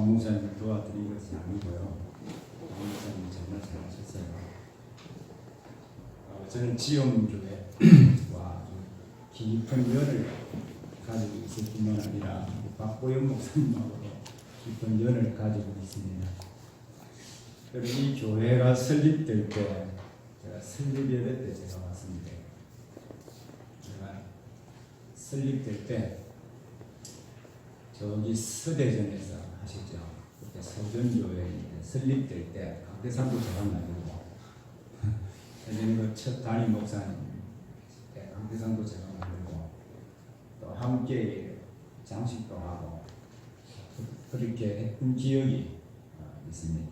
박 목사님 도와드린 것이 아니고요. 박 목사님 정말 잘하셨어요. 저는 지영교회와 깊은 연을 가지고 있을 뿐만 아니라 박보영 목사님하고도 깊은 연을 가지고 있습니다. 그리고 이 교회가 설립될 때, 제가 설립 예배 때 제가 왔습니다. 제가 설립될 때 저기 서대전에서 하시죠. 그때 서전교회 설립될 때 강대상도 제가 만들고 첫 담임 목사님 때 강대상도 제가 만들고 또 함께 장식도 하고 그렇게 했던 기억이 있습니다.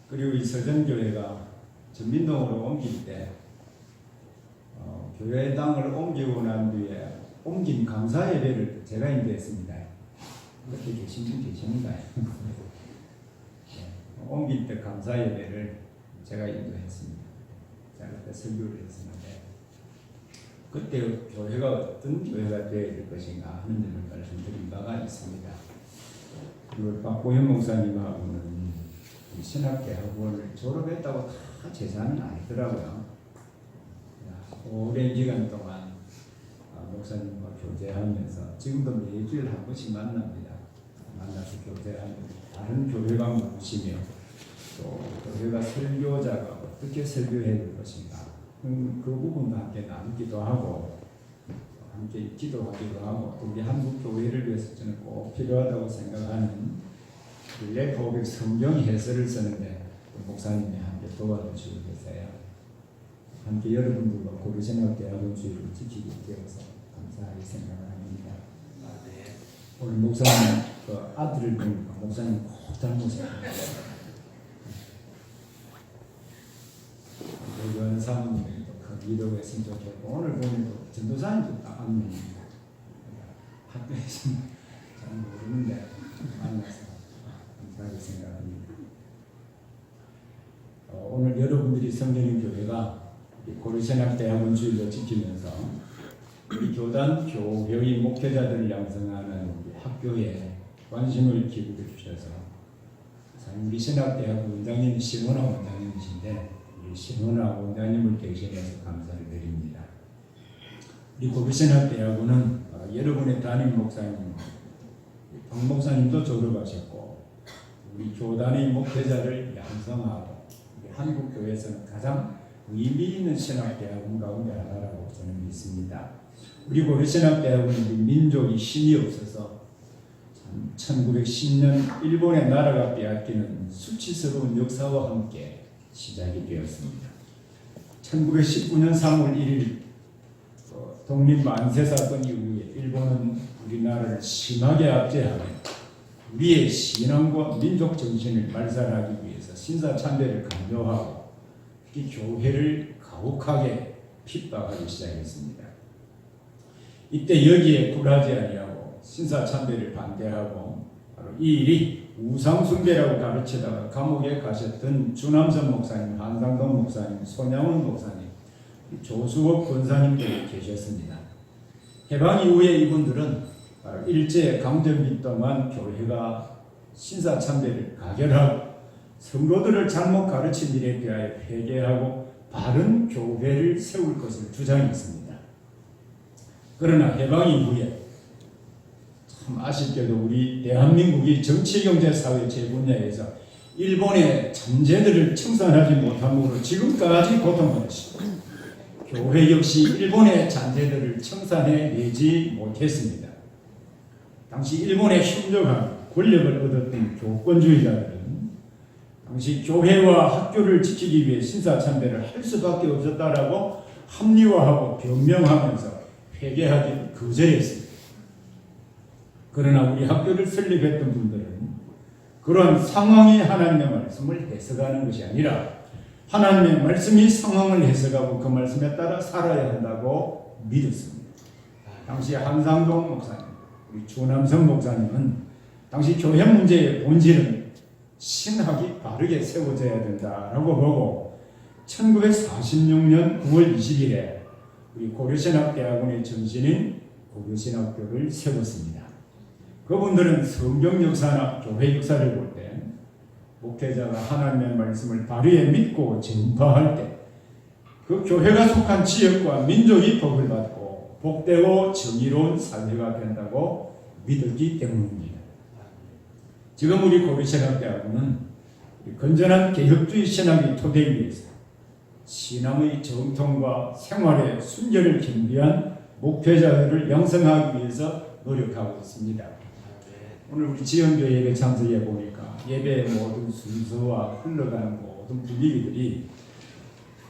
그리고 이 서전교회가 전민동으로 옮길 때 교회 당을 옮기고 난 뒤에 옮긴 감사 예배를 제가 인도했습니다. 이렇게 계신 분 계십니다. 옮길 때 감사 예배를 제가 인도했습니다. 제가 그때 설교를 했었는데 그때 교회가 어떤 교회가 되어야 될 것인가 하는 점을 말씀드린 바가 있습니다. 그리고 박보현 목사님하고는 신학대학원을 졸업했다고 다 재산은 아니더라고요. 오랜 기간 동안 목사님과 교제하면서 지금도 매주일 한 번씩 만납니다. 만나서 교제하면 다른 교회가 묻으시며 또 교회가 설교자가 어떻게 설교해야 될 것인가 그 부분도 함께 나누기도 하고 함께 기도하기도 하고 우리 한국 교회를 위해서 저는 꼭 필요하다고 생각하는 레포백 성경 해설을 쓰는데 목사님이 함께 도와주시고 계세요. 함께 여러분들과 고려신학대학원 주의를 지키게 되어서 감사하게 생각합니다. 네. 오늘 목사님 그 아들을 보니까 목사님 꼭 닮으세요. 그런 사모님이 큰 위로가 했으면 좋겠고 오늘 보니까 전도사님도 딱 안면입니다. 학교에서 잘 모르는데 만나서 감사하게 생각합니다. 오늘 여러분들이 섬기는 교회가 고려신학대학원 주의를 지키면서 우리 교단 교회의 목회자들을 양성하는 학교에 관심을 기울여 주셔서 우리 신학대학원 원장님 신원아 원장님이신데 우리 신원아 원장님을 대신해서 감사를 드립니다. 우리 고려신학대학원은 여러분의 담임 목사님 박 목사님도 졸업하셨고 우리 교단의 목회자를 양성하고 한국 교회에서는 가장 의미 있는 신학대학원 가운데 하나라고 저는 믿습니다. 우리 고려신학대학원은 민족이 힘이 없어서 1910년 일본의 나라가 빼앗기는 수치스러운 역사와 함께 시작이 되었습니다. 1919년 3월 1일 독립 만세 사건 이후에 일본은 우리나라를 심하게 압제하며 우리의 신앙과 민족 정신을 말살하기 위해서 신사참배를 강요하고 특히 교회를 가혹하게 핍박하기 시작했습니다. 이때 여기에 굴하지 아니하고 신사참배를 반대하고 바로 이 일이 우상숭배라고 가르치다가 감옥에 가셨던 주남선 목사님, 한상동 목사님, 손양원 목사님, 조수옥 권사님들이 계셨습니다. 해방 이후에 이분들은 바로 일제 강점기 동안 교회가 신사참배를 가결하고 성도들을 잘못 가르친 일에 대하여 회개하고 바른 교회를 세울 것을 주장했습니다. 그러나 해방 이후에 참 아쉽게도 우리 대한민국이 정치, 경제, 사회, 제 분야에서 일본의 잔재들을 청산하지 못함으로 지금까지 고통받으십니다. 교회 역시 일본의 잔재들을 청산해내지 못했습니다. 당시 일본의 흉적한 권력을 얻었던 교권주의자들은 당시 교회와 학교를 지키기 위해 신사참배를 할 수밖에 없었다라고 합리화하고 변명하면서 회개하기를 거절했습니다. 그러나 우리 학교를 설립했던 분들은 그러한 상황이 하나님의 말씀을 해석하는 것이 아니라 하나님의 말씀이 상황을 해석하고 그 말씀에 따라 살아야 한다고 믿었습니다. 당시 한상동 목사님, 우리 주남선 목사님은 당시 교회 문제의 본질은 신학이 바르게 세워져야 된다라고 보고 1946년 9월 20일에 우리 고려신학대학원의 전신인 고려신학교를 세웠습니다. 그분들은 성경 역사나 교회 역사를 볼 때 목회자가 하나님의 말씀을 바르게 믿고 전파할 때 그 교회가 속한 지역과 민족이 복을 받고 복되고 정의로운 사회가 된다고 믿었기 때문입니다. 지금 우리 고려신학대학원은 건전한 개혁주의 신학의 토대 위에서 신앙의 정통과 생활의 순결을 겸비한 목회자들을 양성하기 위해서 노력하고 있습니다. 오늘 우리 지연교회 예배 참석해 보니까 예배의 모든 순서와 흘러가는 모든 분위기들이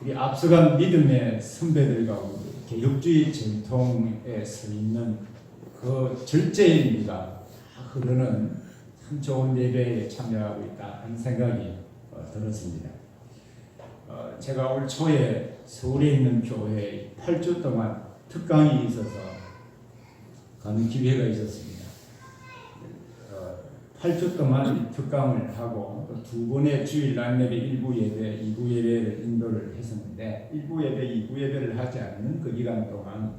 우리 앞서간 믿음의 선배들 가운데 개혁주의 전통에 서 있는 그 절제인미가 흐르는 참 좋은 예배에 참여하고 있다 하는 생각이 들었습니다. 제가 올 초에 서울에 있는 교회에 8주 동안 특강이 있어서 가는 기회가 있었습니다. 8주 동안 특강을 하고 두 번의 주일 날 예배 1부 예배, 2부 예배를 인도를 했었는데 1부 예배, 2부 예배를 하지 않는 그 기간 동안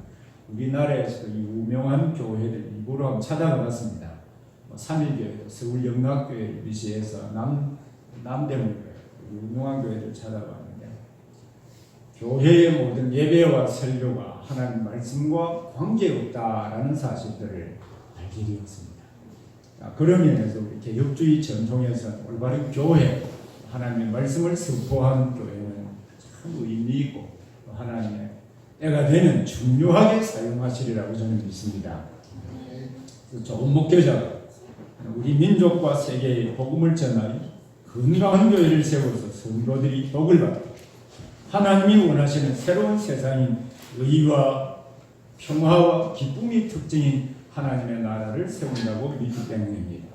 우리나라에서 유명한 교회들 일부러 한번 찾아가 봤습니다. 삼일교회, 서울 영락교회를 비시해서 남대문교회, 유명한 교회들 찾아봤는데 교회의 모든 예배와 설교가 하나님 말씀과 관계없다라는 사실들을 알게 되었습니다. 그런 면에서 우리 개혁주의 전통에서 올바른 교회, 하나님의 말씀을 선포하는 교회는 참 의미 있고 하나님의 때가 되면 중요하게 사용하시리라고 저는 믿습니다. 좋은 목회자가 우리 민족과 세계에 복음을 전하여 건강한 교회를 세워서 성도들이 복을 받고 하나님이 원하시는 새로운 세상인 의와 평화와 기쁨이 특징인 하나님의 나라를 세운다고 믿기 때문입니다.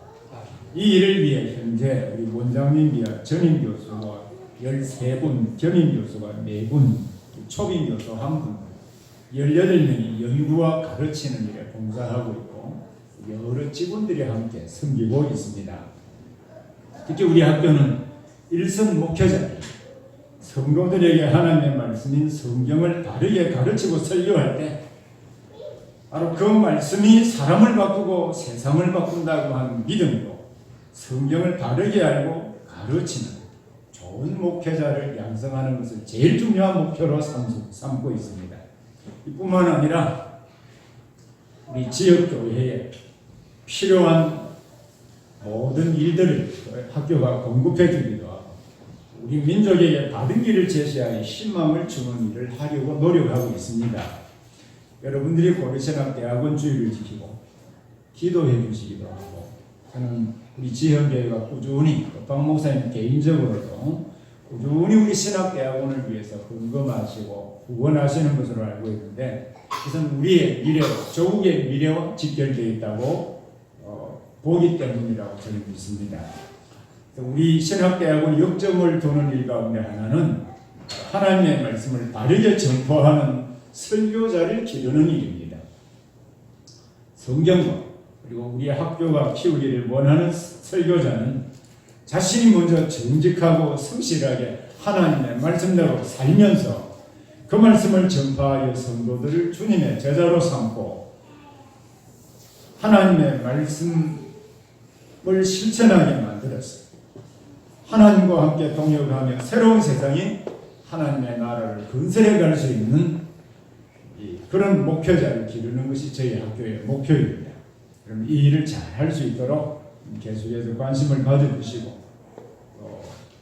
이 일을 위해 현재 우리 원장님이야 전임 교수와 13분, 겸임 교수가 4분, 초빙 교수 1분, 18명이 연구와 가르치는 일에 봉사하고 있고 여러 직원들이 함께 섬기고 있습니다. 특히 우리 학교는 일선 목회자들이 성도들에게 하나님의 말씀인 성경을 바르게 가르치고 설교할 때 바로 그 말씀이 사람을 바꾸고 세상을 바꾼다고 하는 믿음으로 성경을 바르게 알고 가르치는 좋은 목회자를 양성하는 것을 제일 중요한 목표로 삼고 있습니다. 이뿐만 아니라 우리 지역교회에 필요한 모든 일들을 학교가 공급해 주기도 하고 우리 민족에게 바른 길을 제시하여 희망을 주는 일을 하려고 노력하고 있습니다. 여러분들이 고려신학대학원 주의를 지키고 기도해 주시기도 하고 저는 우리 지현교회가 꾸준히 박 목사님 개인적으로도 꾸준히 우리 신학대학원을 위해서 헌금하시고 후원하시는 것으로 알고 있는데 그것은 우리의 미래, 조국의 미래와 직결되어 있다고 보기 때문이라고 저는 믿습니다. 우리 신학대학원 역점을 두는 일 가운데 하나는 하나님의 말씀을 바르게 전포하는 설교자를 기르는 일입니다. 성경과 그리고 우리 학교가 키우기를 원하는 설교자는 자신이 먼저 정직하고 성실하게 하나님의 말씀대로 살면서 그 말씀을 전파하여 성도들을 주님의 제자로 삼고 하나님의 말씀을 실천하게 만들었습니다. 하나님과 함께 동역하며 새로운 세상이 하나님의 나라를 건설해 갈 수 있는 그런 목표자를 기르는 것이 저희 학교의 목표입니다. 그럼 이 일을 잘 할 수 있도록 계속해서 관심을 가져주시고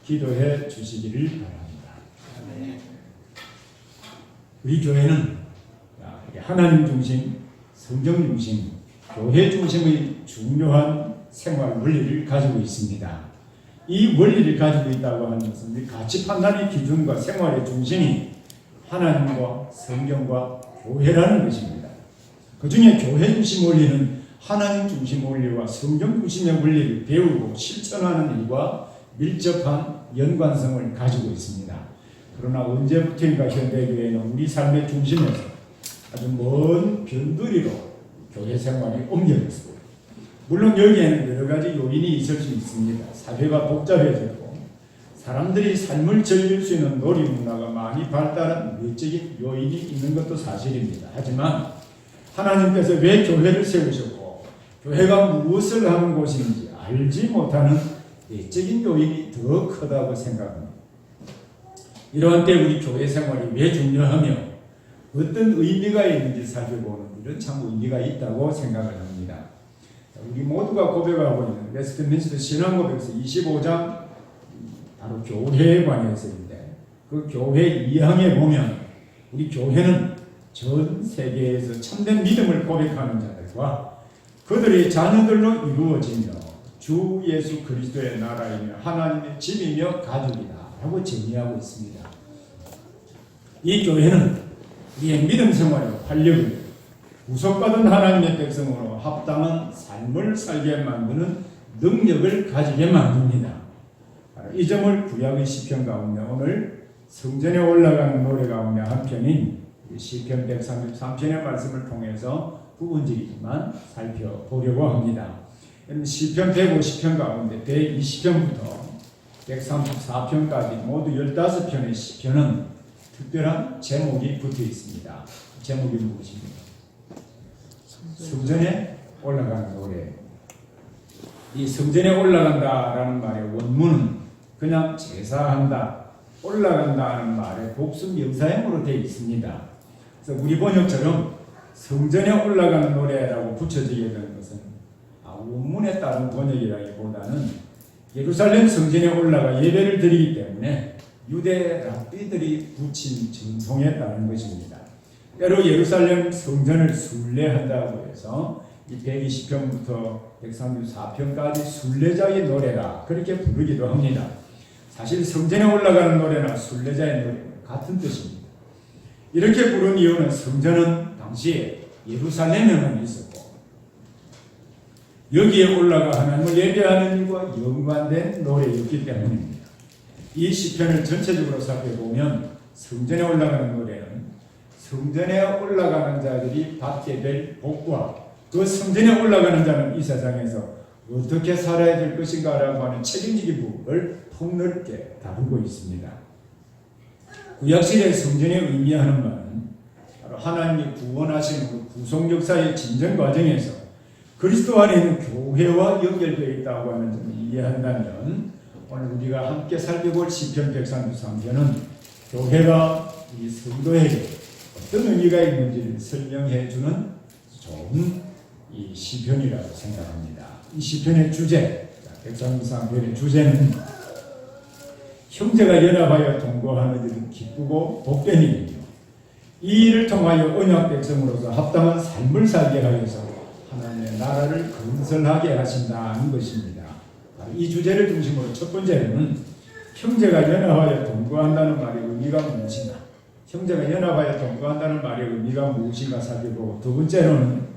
기도해 주시기를 바랍니다. 우리 교회는 하나님 중심, 성경 중심, 교회 중심의 중요한 생활 원리를 가지고 있습니다. 이 원리를 가지고 있다고 하는 것은 우리 가치 판단의 기준과 생활의 중심이 하나님과 성경과 교회라는 것입니다. 그 중에 교회 중심 원리는 하나님 중심 원리와 성경 중심의 원리를 배우고 실천하는 일과 밀접한 연관성을 가지고 있습니다. 그러나 언제부터인가 현대교회는 우리 삶의 중심에서 아주 먼 변두리로 교회 생활이 옮겨졌습니다. 물론 여기에는 여러 가지 요인이 있을 수 있습니다. 사회가 복잡해졌고 사람들이 삶을 즐길 수 있는 놀이 문화가 많이 발달한 외적인 요인이 있는 것도 사실입니다. 하지만 하나님께서 왜 교회를 세우셨고 교회가 무엇을 하는 곳인지 알지 못하는 내적인 요인이 더 크다고 생각합니다. 이러한 때 우리 교회 생활이 왜 중요하며 어떤 의미가 있는지 살펴보는 일은 참 의미가 있다고 생각을 합니다. 우리 모두가 고백하고 있는 웨스트민스터 신앙고백서 25장 바로 교회에 관해서인데 그 교회 2항에 보면 우리 교회는 전 세계에서 참된 믿음을 고백하는 자들과 그들의 자녀들로 이루어지며 주 예수 그리스도의 나라이며 하나님의 집이며 가족이다 라고 정의하고 있습니다. 이 교회는 우리의 믿음 생활의 활력을 구속받은 하나님의 백성으로 합당한 삶을 살게 만드는 능력을 가지게 만듭니다. 이 점을 구약의 시편 가운데 오늘 성전에 올라가는 노래 가운데 한 편인 시편 133편의 말씀을 통해서 부분적이지만 살펴보려고 합니다. 시편 150편 가운데 120편부터 134편까지 모두 15편의 시편은 특별한 제목이 붙어 있습니다. 제목이 무엇입니까? 성전에 올라가는 노래. 이 성전에 올라간다라는 말의 원문은 그냥 제사한다, 올라간다는 말의 복수 명사형으로 되어 있습니다. 그래서 우리 번역처럼 성전에 올라가는 노래라고 붙여지게 되는 것은 원문에 따른 번역이라기보다는 예루살렘 성전에 올라가 예배를 드리기 때문에 유대 랍비들이 붙인 정성에 따른 것입니다. 때로 예루살렘 성전을 순례한다고 해서 이 120편부터 134편까지 순례자의 노래라 그렇게 부르기도 합니다. 사실 성전에 올라가는 노래나 순례자의 노래는 같은 뜻입니다. 이렇게 부른 이유는 성전은 당시에 예루살렘에만 있었고 여기에 올라가 하나님을 예배하는 일과 연관된 노래였기 때문입니다. 이 시편을 전체적으로 살펴보면 성전에 올라가는 노래는 성전에 올라가는 자들이 받게 될 복과 그 성전에 올라가는 자는 이 세상에서 어떻게 살아야 될 것인가라고 하는 책임지기 부분을 폭넓게 다루고 있습니다. 구약시대 성전에 의미하는 바는 바로 하나님이 구원하신 구속 역사의 진정 과정에서 그리스도 안에 있는 교회와 연결되어 있다고 하는 점을 이해한다면 오늘 우리가 함께 살펴볼 시편 133편은 교회가 이 성도에게 어떤 의미가 있는지를 설명해 주는 좋은 이 시편이라고 생각합니다. 이 시편의 주제, 133편의 주제는 형제가 연합하여 동거하는 일은 기쁘고 복된 일이며 이 일을 통하여 언약 백성으로서 합당한 삶을 살게 하여서 하나님의 나라를 건설하게 하신다는 것입니다. 이 주제를 중심으로 첫 번째로는 형제가 연합하여 동거한다는 말의 의미가 무엇인가, 형제가 연합하여 동거한다는 말의 의미가 무엇인가 살펴보고, 두 번째로는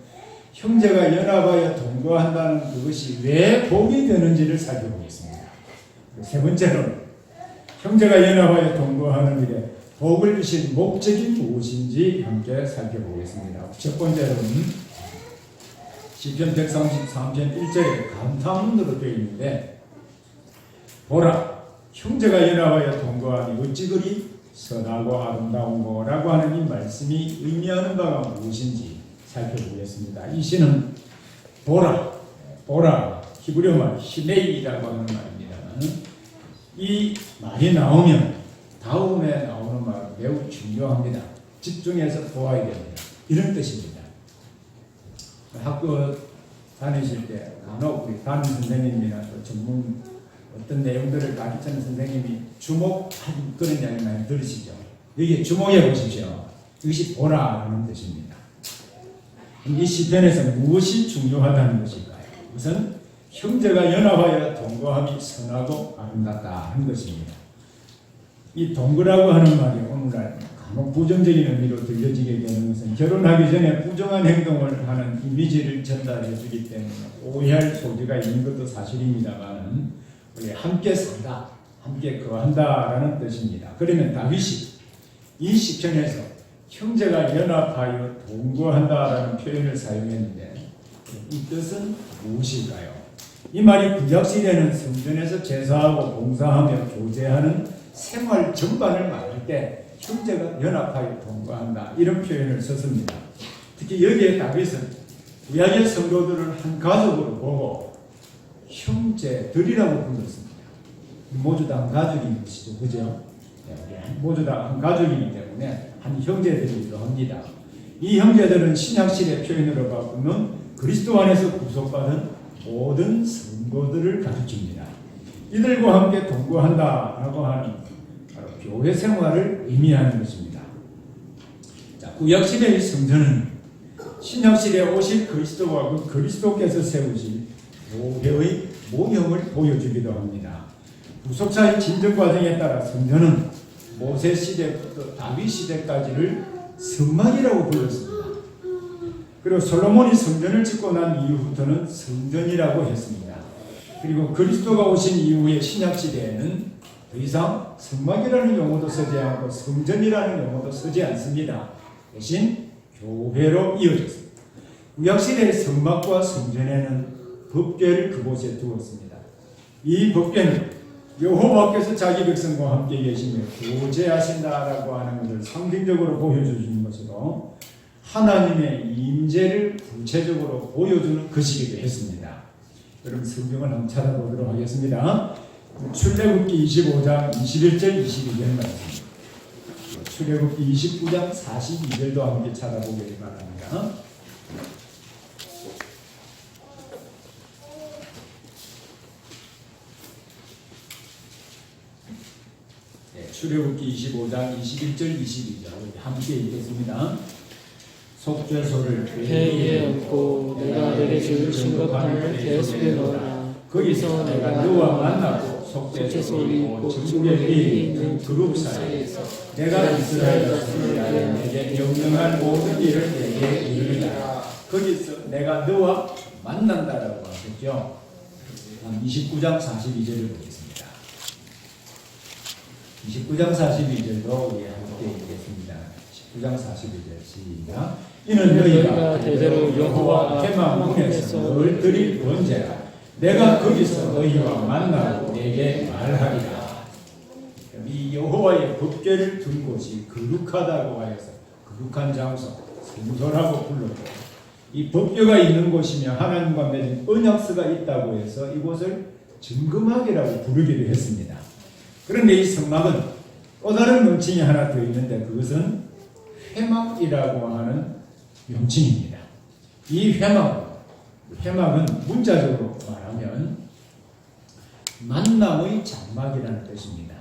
형제가 연합하여 동거한다는 그것이 왜 복이 되는지를 살펴보겠습니다. 세 번째로는 형제가 연합하여 동거하는 일에 복을 주신 목적이 무엇인지 함께 살펴보겠습니다. 첫 번째로는 시편 133편 1절에 감탄문으로 되어 있는데, 보라, 형제가 연합하여 동거하니 어찌 그리 선하고 아름다운 거라고 하는 이 말씀이 의미하는 바가 무엇인지 살펴보겠습니다. 이 시는 보라, 히브리어 말 히네이라고 하는 말입니다. 이 말이 나오면 다음에 나오는 말 매우 중요합니다. 집중해서 보아야 됩니다. 이런 뜻입니다. 학교 다니실 때 간혹 우리 담임 선생님이나 또 전문 어떤 내용들을 가르치는 선생님이 주목한 그런 이야기 많이 들으시죠. 여기 주목해 보십시오. 이것이 보라는 뜻입니다. 이 시편에서 무엇이 중요하다는 것일까요? 우선 형제가 연합하여 동거함이 선하고 아름답다 하는 것입니다. 이 동거라고 하는 말이 오늘날 간혹 부정적인 의미로 들려지게 되는 것은 결혼하기 전에 부정한 행동을 하는 이미지를 전달해 주기 때문에 오해할 소지가 있는 것도 사실입니다만, 우리 함께 산다, 함께 거한다라는 뜻입니다. 그러면 다윗이 이 시편에서 형제가 연합하여 동거한다라는 표현을 사용했는데 이 뜻은 무엇일까요? 이 말이 구약시대는 성전에서 제사하고 봉사하며 교제하는 생활 전반을 말할 때 형제가 연합하여 동거한다 이런 표현을 썼습니다. 특히 여기에 다윗은 구약의 성도들을 한 가족으로 보고 형제들이라고 불렀습니다. 모두 다 한 가족인 것이죠. 그죠? 모두 다 한 가족이기 때문에 한 형제들이기도 합니다. 이 형제들은 신약시대 표현으로 바꾸면 그리스도 안에서 구속받은 모든 성도들을 가르칩니다. 이들과 함께 동거한다라고 하는 바로 교회 생활을 의미하는 것입니다. 자, 구약시대의 성전은 신약시대에 오실 그리스도와 그 그리스도께서 세우실 교회의 모형을 보여주기도 합니다. 구속사의 진정 과정에 따라 성전은 모세 시대부터 다윗 시대까지를 성막이라고 불렀습니다. 그리고 솔로몬이 성전을 짓고 난 이후부터는 성전이라고 했습니다. 그리고 그리스도가 오신 이후의 신약시대에는 더 이상 성막이라는 용어도 쓰지 않고 성전이라는 용어도 쓰지 않습니다. 대신 교회로 이어졌습니다. 구약시대의 성막과 성전에는 법궤를 그곳에 두었습니다. 이 법궤는 여호와께서 자기 백성과 함께 계시며 교제하신다라고 하는 것을 상징적으로 보여주는 것으로 하나님의 임재를 구체적으로 보여주는 것이기도 했습니다. 여러분 성경을 한번 찾아보도록 하겠습니다. 출애굽기 25장 21절 22절 말씀, 출애굽기 29장 42절도 함께 찾아보길 바랍니다. 출애굽기 25장 21절 22절 함께 읽겠습니다. 속죄소를 배에 얹고 내가 내게 줄 증거판을 배 속에 넣어라. 거기서 내가 너와 만나고 속죄소이 곧 증거들이 있는 그룹 사이에서 내가 이스라엘 자손을 위하여 내게 명령한 모든 일을 내게 이르리라. 거기서 내가 너와 만난다라고 하셨죠. 29장 42절을 보겠습니다. 29장 42절도 우리 함께 읽겠습니다. 19장 42절 시작. 이는 너희가 대대로 여호와 테마문에서 늘 드릴 번제라. 내가 거기서 너희와 만나고 내게 말하리라. 이 여호와의 법궤를 둔 곳이 거룩하다고 하여서 거룩한 장소, 성소라고 불렀고, 이 법궤가 있는 곳이며 하나님과 맺은 언약서가 있다고 해서 이곳을 증거막이라고 부르기도 했습니다. 그런데 이 성막은 또 다른 명칭이 하나 더 있는데 그것은 회막이라고 하는 명칭입니다. 이 회막은 문자적으로 말하면 만남의 장막이라는 뜻입니다.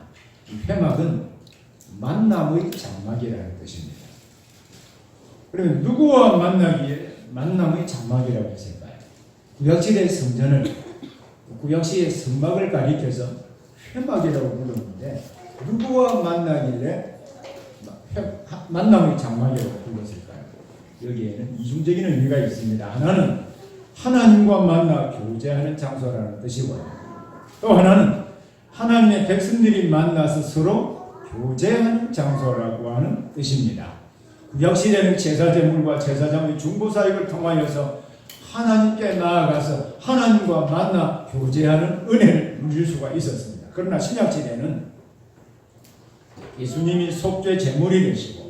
이 회막은 만남의 장막이라는 뜻입니다. 그러면 누구와 만나기에 만남의 장막이라고 했을까요? 구약시대의 성전을, 구약시대의 성막을 가리켜서 회막이라고 불렀는데 누구와 만나길래 만남의 장막이라고 불렀을까요? 여기에는 이중적인 의미가 있습니다. 하나는 하나님과 만나 교제하는 장소라는 뜻이고요. 또 하나는 하나님의 백성들이 만나서 서로 교제하는 장소라고 하는 뜻입니다. 구약시대는 제사제물과 제사장의 중보사역을 통하여서 하나님께 나아가서 하나님과 만나 교제하는 은혜를 누릴 수가 있었습니다. 그러나 신약시대는 예수님이 속죄 제물이 되시고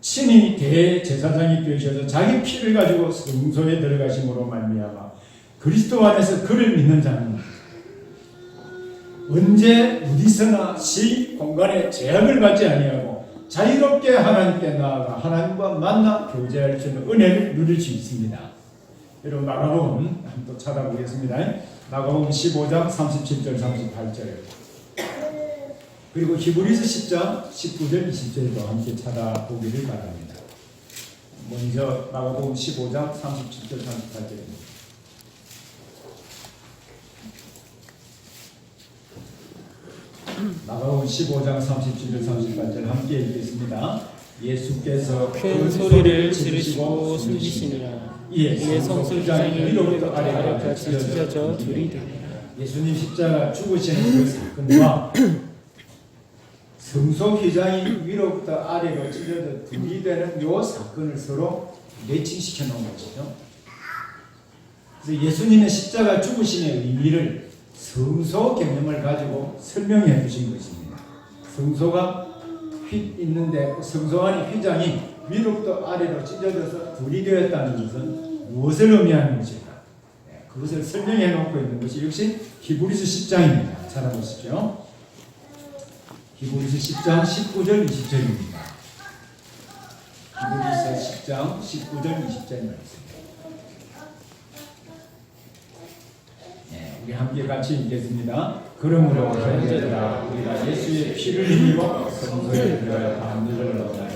친히 대제사장이 되셔서 자기 피를 가지고 성소에 들어가심으로 말미암아 그리스도 안에서 그를 믿는 자는 언제 어디서나 시 공간에 제약을 받지 아니하고 자유롭게 하나님께 나아가 하나님과 만나 교제할 수 있는 은혜를 누릴 수 있습니다. 여러분 마가복음 또 찾아보겠습니다. 마가복음 15장 37절 38절 그리고 히브리서 10장 19절 20절도 함께 찾아보기를 바랍니다. 먼저 마가복음 15장 37절 38절입니다. 마가복음 15장 37절 38절 함께 읽겠습니다. 예수께서 큰 소리를 지르시고 숨기시니라. 이에 성소장이 위로부터 아래까지 찢어져 둘이 되니라. 예수님 십자가 죽으시는 그 사건과 성소 휘장이 위로부터 아래로 찢어져 둘이 되는 이 사건을 서로 매칭시켜 놓은 것이죠. 그래서 예수님의 십자가 죽으심의 의미를 성소 개념을 가지고 설명해 주신 것입니다. 성소가 있는데 성소 안의 휘장이 위로부터 아래로 찢어져서 둘이 되었다는 것은 무엇을 의미하는 것일까? 그것을 설명해 놓고 있는 것이 역시 히브리서 10장입니다. 찾아보십시오. 히브리서 10장 19절 20절입니다. 히브리서 10장 19절 20절 말씀. 우리 함께 같이 읽겠습니다. 그러므로 형제들아 우리가 예수의 피를 힘입어 성소에 들어갈 담력을 얻나니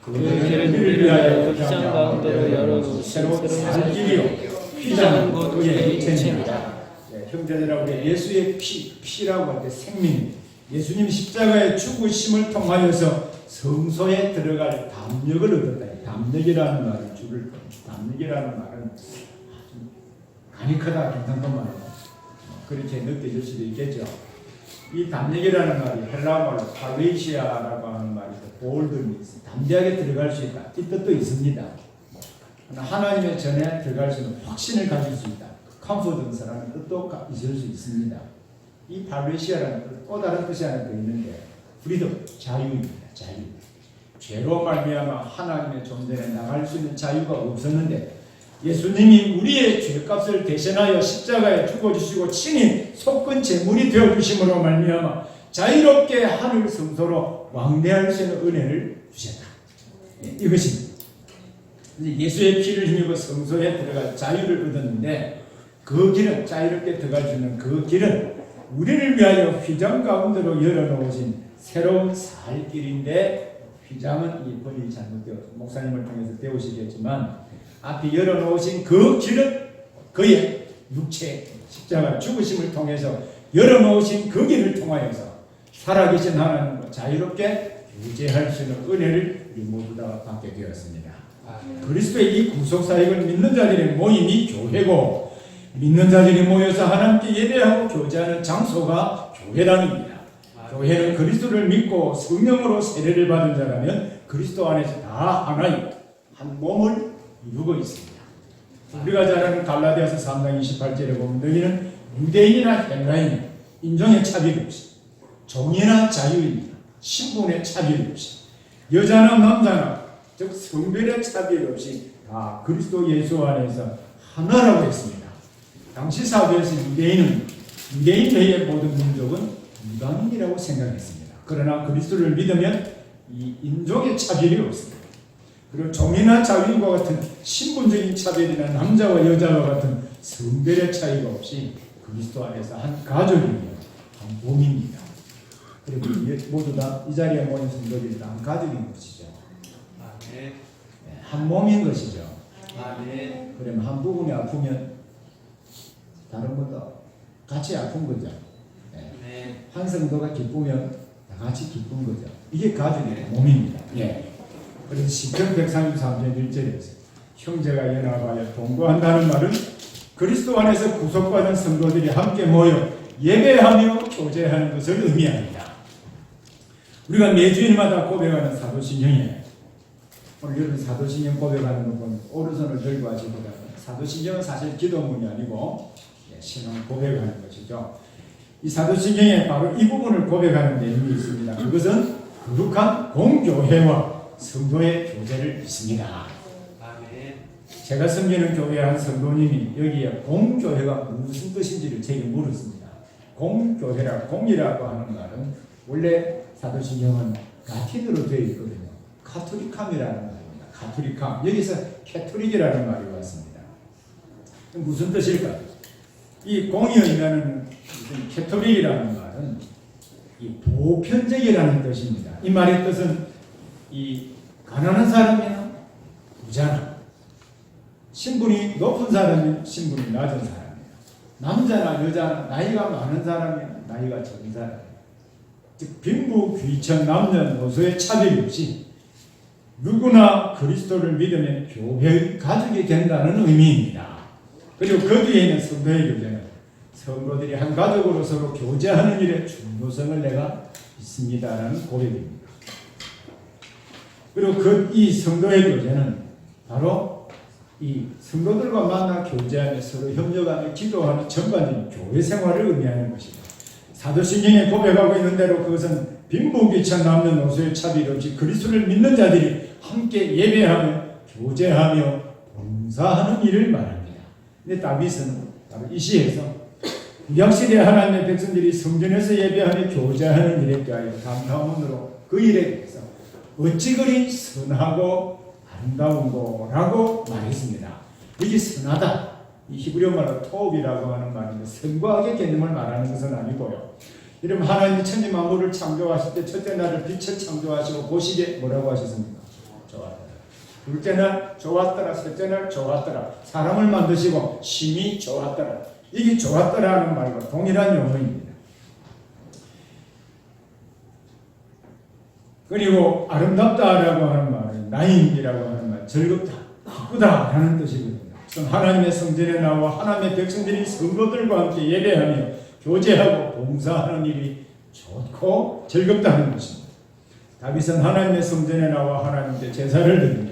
그의 피를 위하여 휘장 가운데로 열어놓으신 새로운 살 길이요 휘장은 곧 그의 육체입니다. 형제들아 우리 예수의 피라고 할 때 생명, 예수님 십자가의 죽으심을 통하여서 성소에 들어갈 담력을 얻었다. 담력이라는 말은 줄을 담력이라는 말은 간이 크다 괜찮단 말이에요. 그렇게 느껴질 수도 있겠죠. 이 담력이라는 말이 헬라어로 파르이시아라고 하는 말이 보울들이 담대하게 들어갈 수 있다. 이 뜻도 있습니다. 하나님의 전에 들어갈 수 있는 확신을 가질 수 있다. 컴포던스라는 뜻도 있을 수 있습니다. 이 파르이시아라는 뜻, 또 다른 뜻이 하나 더 있는데 프리덤, 자유입니다. 자유. 죄로 말미암아 하나님의 존재에 나갈 수 있는 자유가 없었는데 예수님이 우리의 죄값을 대신하여 십자가에 죽어주시고 친히 속건 제물이 되어주심으로 말미암아 자유롭게 하늘 성소로 왕래할 수 있는 은혜를 주셨다. 이것입니다. 예수의 피를 힘입어 성소에 들어갈 자유를 얻었는데 그 길은 자유롭게 들어갈 수 있는 그 길은 우리를 위하여 휘장 가운데로 열어놓으신 새로운 살 길인데 휘장은 이 번역이 잘못되어 목사님을 통해서 배우시겠지만 앞에 열어놓으신 그 길은 그의 육체 십자가 죽으심을 통해서 열어놓으신 그 길을 통하여서 살아계신 하나님과 자유롭게 유지할 수 있는 은혜를 우리 모두 다 받게 되었습니다. 그리스도의 이 구속사역을 믿는 자들의 모임이 교회고 믿는 자들이 모여서 하나님께 예배하고 교제하는 장소가 교회랍니다. 교회는 그리스도를 믿고 성령으로 세례를 받은 자라면 그리스도 안에서 다 하나의 한 몸을 이루고 있습니다. 우리가 잘 아는 갈라디아서 3장 28절에 보면 너희는 유대인이나 헬라인, 인종의 차별 없이 종이나 자유인, 신분의 차별 없이 여자나 남자나 즉 성별의 차별 없이 다 그리스도 예수 안에서 하나라고 했습니다. 당시 사회에서 유대인 외의 모든 민족은 이방인이라고 생각했습니다. 그러나 그리스도를 믿으면 이 인종의 차별이 없습니다. 그리고 종이나 자유인과 같은 신분적인 차별이나 남자와 여자와 같은 성별의 차이가 없이 그리스도 안에서 한 가족이며 한 몸입니다. 그리고 모두 다 이 자리에 모인 성도들이 다 한 가족인 것이죠. 네, 한 몸인 것이죠. 그러면 한 부분이 아프면 다른 것도 같이 아픈 거죠. 네. 한 성도가 기쁘면 다 같이 기쁜 거죠. 이게 가족의 몸입니다. 예. 그래서 시편 133편 1절에서 형제가 연합하여 동거한다는 말은 그리스도 안에서 구속받은 성도들이 함께 모여 예배하며 교제하는 것을 의미합니다. 우리가 매주일마다 고백하는 사도신경에 오늘 여러분 사도신경 고백하는 거 보면 오른손을 들고 하시보다는 사도신경은 사실 기도문이 아니고 신앙 고백하는 것이죠. 이 사도신경에 바로 이 부분을 고백하는 내용이 있습니다. 그것은 거룩한 공교회와 성도의 교제를 믿습니다. 제가 섬기는 교회 한 성도님이 여기에 공교회가 무슨 뜻인지를 제게 물었습니다. 공교회라 공이라고 하는 말은 원래 사도신경은 라틴어로 되어 있거든요. 카톨리캄이라는 말입니다. 카톨리캄 여기서 캐톨릭이라는 말이 왔습니다. 무슨 뜻일까요? 이 공이 의미하는 캐톨릭이라는 말은 이 보편적이라는 뜻입니다. 이 말의 뜻은 이 가난한 사람이나 부자나 신분이 높은 사람이나 신분이 낮은 사람이나 남자나 여자나 나이가 많은 사람이나 나이가 적은 사람, 즉 빈부 귀천 남녀노소의 차별이 없이 누구나 그리스도를 믿으면 교회의 가족이 된다는 의미입니다. 그리고 그 뒤에 있는 성도의 교제는 성도들이 한 가족으로 서로 교제하는 일에 중요성을 내가 믿습니다라는 고백입니다. 그리고 이 성도의 교제는 바로 이 성도들과 만나 교제하며 서로 협력하며 기도하는 전반적인 교회 생활을 의미하는 것이다. 사도신경에 고백하고 있는 대로 그것은 빈부귀천 남녀노소의 차별 없이 그리스도를 믿는 자들이 함께 예배하며 교제하며 봉사하는 일을 말합니다. 근데 다윗은 바로 이 시에서 구약시대 하나님의 백성들이 성전에서 예배하며 교제하는 일에 대하여 감사함으로 그 일에 대해서 어찌 그리 선하고 아름다운 거라고 말했습니다. 이게 선하다. 이 히브리어 말로 토업이라고 하는 말인데 선과학의 개념을 말하는 것은 아니고요. 여러분 하나님이 천지 만물을 창조하실 때 첫째 날을 빛을 창조하시고 보시기에 뭐라고 하셨습니까? 좋았더라. 둘째 날 좋았더라. 셋째 날 좋았더라. 사람을 만드시고 심히 좋았더라. 이게 좋았더라는 말과 동일한 용어입니다. 그리고 아름답다라고 하는 말은 나임이라고 하는 말, 즐겁다, 기쁘다라는 뜻이거든요. 하나님의 성전에 나와 하나님의 백성들이 성도들과 함께 예배하며 교제하고 봉사하는 일이 좋고 즐겁다는 것입니다. 다윗은 하나님의 성전에 나와 하나님께 제사를 드리며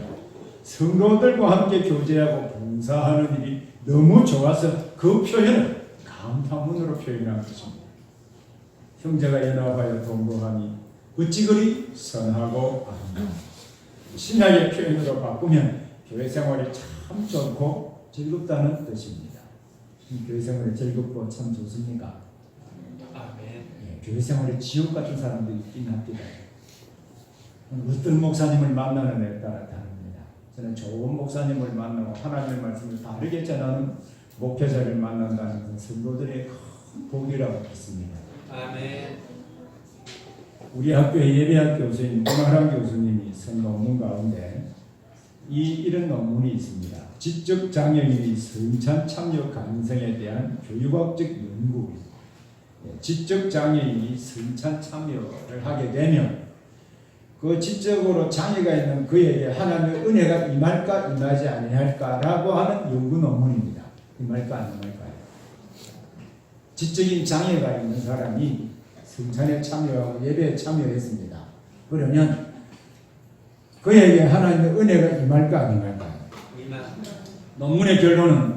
성도들과 함께 교제하고 봉사하는 일이 너무 좋아서 그 표현을 감탄문으로 표현한 것입니다. 형제가 연합하여 동거함이 어찌 그리 선하고 아름다워. 신약의 표현으로 바꾸면 교회 생활이 참 좋고 즐겁다는 뜻입니다. 교회 생활이 즐겁고 참 좋습니까? 아멘. 예, 교회 생활에 지옥 같은 사람도 있긴 합니다. 어떤 목사님을 만나는 데 따라 다릅니다. 저는 좋은 목사님을 만나고 하나님의 말씀을 바르게 전하는 목회자를 만난다는 것은 성도들의 큰 복이라고 믿습니다. 아멘. 우리 학교의 예배학 교수인 문화랑 교수님이 쓴 논문 가운데 이런 논문이 있습니다. 지적 장애인의 성찬 참여 가능성에 대한 교육학적 연구. 지적 장애인이 성찬 참여를 하게 되면 그 지적으로 장애가 있는 그에게 하나님의 은혜가 임할까 임하지 아니할까라고 하는 연구 논문입니다. 임할까 안 임할까요? 지적인 장애가 있는 사람이 성찬에 참여하고 예배에 참여했습니다. 그러면 그에게 하나님의 은혜가 임할까 안 임할까요? 논문의 결론은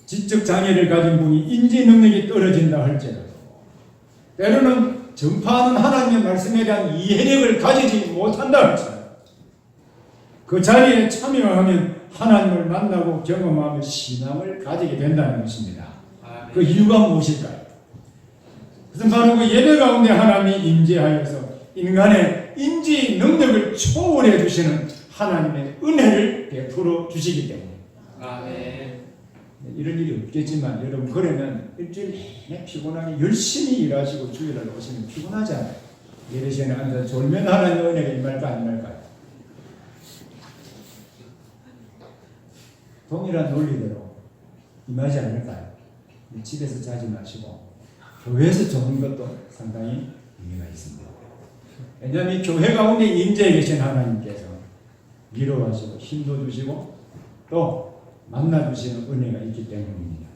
지적 장애를 가진 분이 인지 능력이 떨어진다 할지라도 때로는 전파하는 하나님의 말씀에 대한 이해력을 가지지 못한다 할지라도 그 자리에 참여하면 하나님을 만나고 경험하며 신앙을 가지게 된다는 것입니다. 그 이유가 무엇일까요? 그것은 바로 그 예배 가운데 하나님이 임재하여서 인간의 인지 능력을 초월해 주시는 하나님의 은혜를 베풀어 주시기 때문에. 아멘. 이런 일이 없겠지만 여러분 그러면 일주일 내내 피곤하게 열심히 일하시고 주일날 오시면 피곤하잖아요. 예배 시간에 앉아서 졸면 하나님의 은혜가 임할까 안 임할까요? 동일한 논리대로 임하지 않을까요? 집에서 자지 마시고 교회에서 좋은 것도 상당히 의미가 있습니다. 왜냐하면 교회 가운데 임재해 계신 하나님께서 위로하시고 힘도 주시고 또 만나주시는 은혜가 있기 때문입니다.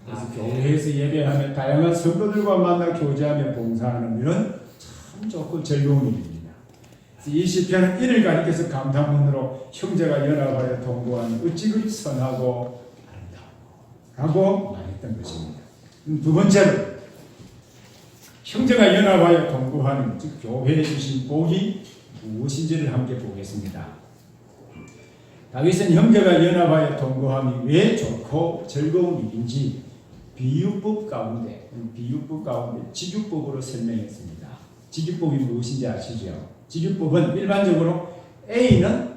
그래서 교회에서 예배하며 다양한 성도들과 만나 교제하며 봉사하는 일은 참 좋고 즐거운 일입니다. 이 시편은 이를 가리켜서 감탄문으로 형제가 연합하여 동거하는 어찌 그리 선하고 아름다워 라고 말했던 것입니다. 두 번째로 형제가 연합하여 동거하는 즉 교회에 주신 복이 무엇인지를 함께 보겠습니다. 다윗은 형제가 연합하여 동거함이 왜 좋고 즐거운 일인지 비유법 가운데 직유법으로 설명했습니다. 직유법이 무엇인지 아시죠? 직유법은 일반적으로 A는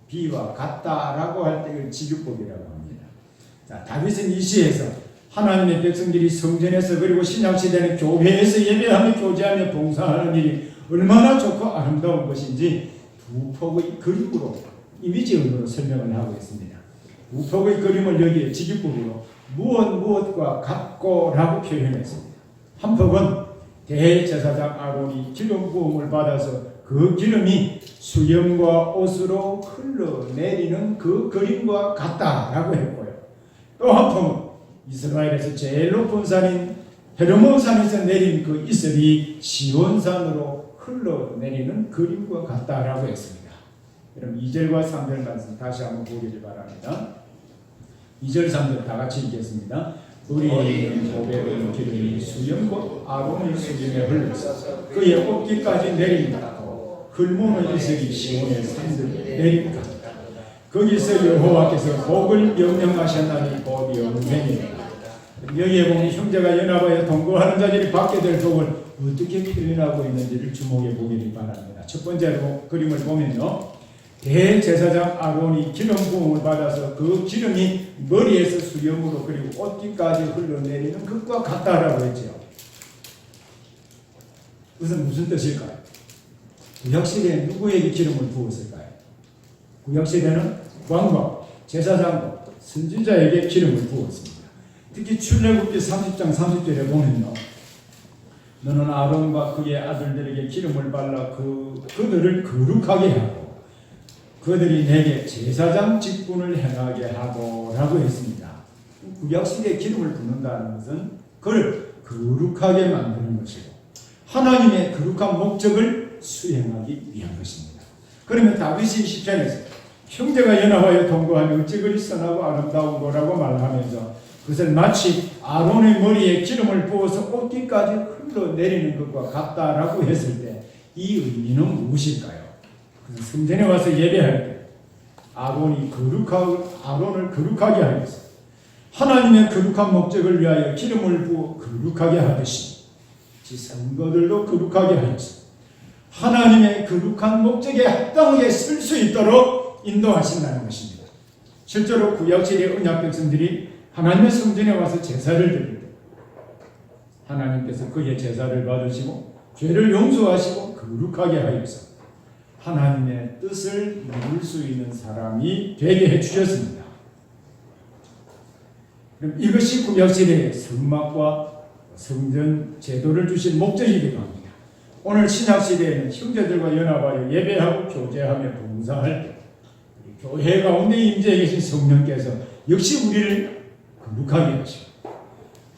B와 같다라고 할 때 직유법이라고 합니다. 자, 다윗은 이 시에서 하나님의 백성들이 성전에서 그리고 신약시대는 교회에서 예배하며 교제하며 봉사하는 일이 얼마나 좋고 아름다운 것인지 두 폭의 그림으로 이미지으로 설명을 하고 있습니다. 두 폭의 그림을 여기에 직유법으로 무엇과 같고라고 표현했습니다. 한 폭은 대제사장 아론이 기름 부음을 받아서 그 기름이 수염과 옷으로 흘러내리는 그 그림과 같다라고 했고요. 또 한 폭은 이스라엘에서 제일 높은 산인 헤르몬산에서 내린 그 이슬이 시온산으로 흘러내리는 그림과 같다라고 했습니다. 여러분 2절과 3절 말씀 다시 한번 보기를 바랍니다. 2절 3절 다 같이 읽겠습니다. 우리 보배로운 기름이 수염곧 아론의 수염에 흘러서 그의 어깨까지 내림받고 흙모는 이슬이 시온의 산들 내림받고 거기서 여호와께서 복을 명령하셨나니 곧 영생이라. 여기에 보면 형제가 연합하여 동거하는 자들이 받게 될 복을 어떻게 표현하고 있는지를 주목해 보기를 바랍니다. 첫 번째로 그림을 보면요, 대제사장 아론이 기름 부음을 받아서 그 기름이 머리에서 수염으로 그리고 옷깃까지 흘러내리는 것과 같다라고 했죠. 그것은 무슨 뜻일까요? 구약시대에 누구에게 기름을 부었을까요? 구약시대는 왕과 제사장과 선지자에게 기름을 부었습니다. 특히 출애굽기 30장 30절에 보면요, 너는 아론과 그의 아들들에게 기름을 발라 그들을 거룩하게 하고 그들이 내게 제사장 직분을 행하게 하고 라고 했습니다. 구약시대에 기름을 붓는다는 것은 그를 거룩하게 만드는 것이고 하나님의 거룩한 목적을 수행하기 위한 것입니다. 그러면 다윗이 시편에서 형제가 연합하여 동거하며 어찌 그리 선하고 아름다운 거라고 말하면서 그것을 마치 아론의 머리에 기름을 부어서 옷깃까지 흘러내리는 것과 같다라고 했을 때 이 의미는 무엇일까요? 성전에 와서 예배할 때 아론을 거룩하게 하기 위해서 하나님의 거룩한 목적을 위하여 기름을 부어 거룩하게 하듯이 성도들도 거룩하게 하여서 하나님의 거룩한 목적에 합당하게 쓸 수 있도록 인도하신다는 것입니다. 실제로 구약시대 언약 백성들이 하나님의 성전에 와서 제사를 드릴 때 하나님께서 그의 제사를 받으시고 죄를 용서하시고 거룩하게 하여서 하나님의 뜻을 이룰 수 있는 사람이 되게 해주셨습니다. 그럼 이것이 구약시대의 성막과 성전 제도를 주신 목적이기도 합니다. 오늘 신약시대에는 형제들과 연합하여 예배하고 교제하며 봉사할 때 교회 가운데 임재해 계신 성령께서 역시 우리를 거룩하게 하시고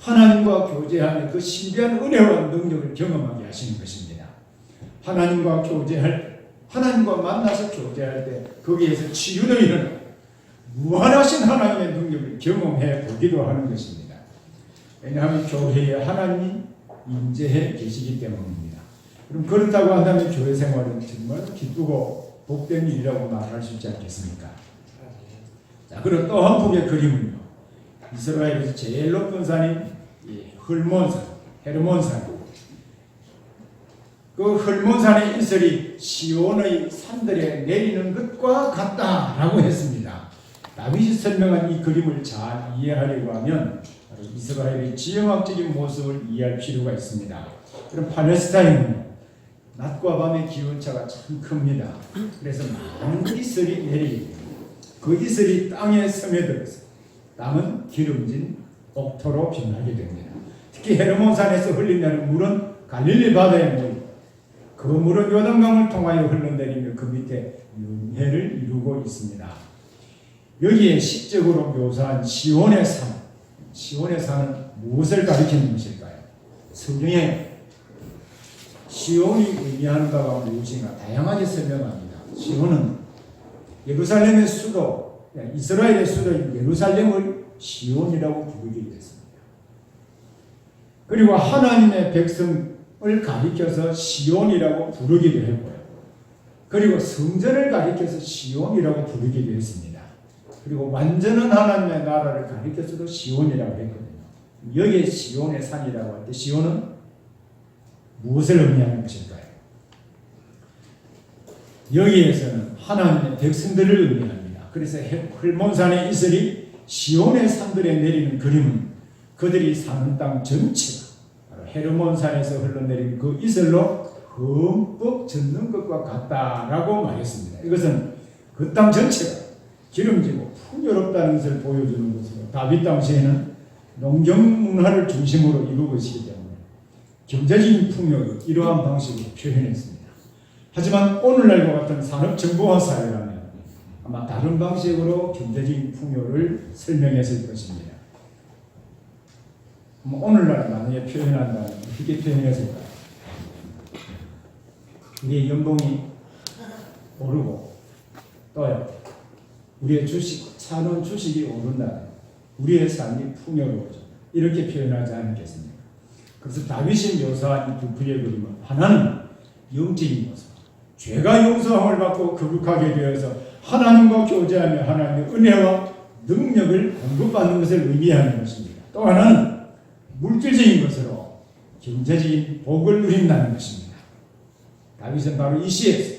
하나님과 교제하며 그 신비한 은혜와 능력을 경험하게 하시는 것입니다. 하나님과 교제할 때, 하나님과 만나서 교제할 때 거기에서 치유도 일어나고 무한하신 하나님의 능력을 경험해 보기도 하는 것입니다. 왜냐하면 교회에 하나님이 임재해 계시기 때문입니다. 그럼 그렇다고 한다면 교회 생활은 정말 기쁘고 복된 일이라고 말할 수 있지 않겠습니까? 자, 그리고 또 한 폭의 그림은요, 이스라엘에서 제일 높은 산인 헐몬산, 헤르몬산. 그 헐몬산의 이슬이 시온의 산들에 내리는 것과 같다라고 했습니다. 다윗이 설명한 이 그림을 잘 이해하려고 하면 이스라엘의 지형학적인 모습을 이해할 필요가 있습니다. 그럼 팔레스타인은 낮과 밤의 기온차가 참 큽니다. 그래서 많은 이슬이 내리고 그 이슬이 땅에 스며들어서 땅은 기름진 옥토로 변하게 됩니다. 특히 헤르몬산에서 흘러내리는 물은 갈릴리 바다에 모이고 그 물은 요단강을 통하여 흘러내리며 그 밑에 윤회를 이루고 있습니다. 여기에 시적으로 묘사한 시온의 산, 시온의 산은 무엇을 가리키는 것일까요? 성경에 시온이 의미하는 바가 무엇인가 다양하게 설명합니다. 시온은 예루살렘의 수도, 이스라엘의 수도인 예루살렘을 시온이라고 부르기도 했습니다. 그리고 하나님의 백성을 가리켜서 시온이라고 부르기도 했고요. 그리고 성전을 가리켜서 시온이라고 부르기도 했습니다. 그리고 완전한 하나님의 나라를 가리켜서도 시온이라고 했거든요. 여기에 시온의 산이라고 할 때 시온은 무엇을 의미하는 것일까요? 여기에서는 하나님의 백성들을 의미합니다. 그래서 헐몬산의 이슬이 시온의 산들에 내리는 그림은 그들이 사는 땅 전체가 바로 헤르몬산에서 흘러내린 그 이슬로 흠뻑 젖는 것과 같다라고 말했습니다. 이것은 그 땅 전체가 기름지고 풍요롭다는 것을 보여주는 것으로 다윗 당시에는 농경 문화를 중심으로 이루고 있기 때문에 경제적인 풍요를 이러한 방식으로 표현했습니다. 하지만 오늘날과 같은 산업정보화 사회라면 아마 다른 방식으로 경제적인 풍요를 설명했을 것입니다. 오늘날 만약에 표현한다면 어떻게 표현했을까요? 우리의 연봉이 오르고 또요, 우리의 주식, 사놓은 주식이 오른다면 우리의 삶이 풍요로워져. 이렇게 표현하지 않겠습니까? 그래서 다윗이 묘사한 이 두 부의 그림은 하나는 영적인 모습, 죄가 용서함을 받고 거룩하게 되어서 하나님과 교제하며 하나님의 은혜와 능력을 공급받는 것을 의미하는 것입니다. 또 하나는 물질적인 것으로 경제적인 복을 누린다는 것입니다. 다윗은 바로 이 시에서